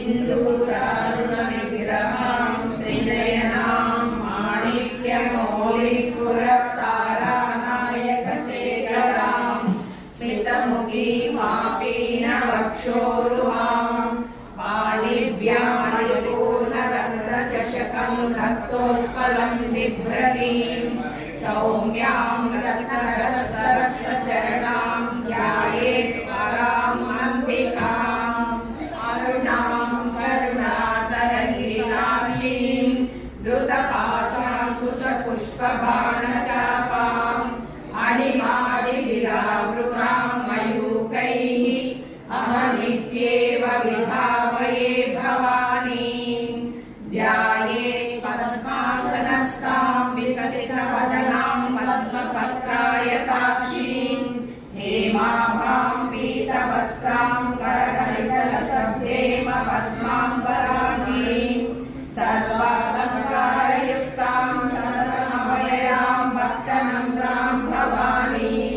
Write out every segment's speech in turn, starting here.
सिन्दूरारुण विग्रहां त्रिनयनां माणिक्यमौलिस्फुरत्तारानायकशेखरां स्मितमुखीमापीनवक्षोरुहां पाणिभ्यामणिपूर्णरत्नचषकं रक्तोत्पलं बिभ्रतीं सौम्यां रत्नहस्तरत्नचरणां ध्यायेत् पराम् अम्बिकाम् अरुणां करुणातरङ्गिताक्षीं द्रुतपाशाङ्कुशपुष्पबाणचापाम् अणिमादिविरावृतां मयूकैः अहमित्येव विभावये भवानीं ध्यायेत् पद्मासनस्थां विकसितवदनां पद्मपत्रायताक्षीं हेमाभां पीतवस्त्रां करकलितलसब्धेम पद्माम्बराङ्गीं सर्वालङ्कारयुक्तां सततमभयां भक्तनम्रां भवानीं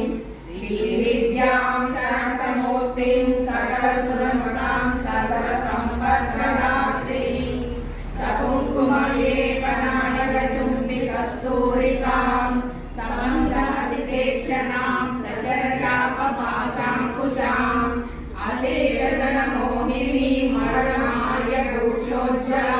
श्रीविद्यां शान्तमूर्तिं सकलसुरनुतां सकलसम्पत्प्रदात्रीं सकुङ्कुमलेपनानलचुम्बिकस्तूरिकां समन्दहसितेक्षणां सचरचापपाशाङ्कुशाम् अशेषजनमोहिनीं मरणमाल्यभूषोज्ज्वलां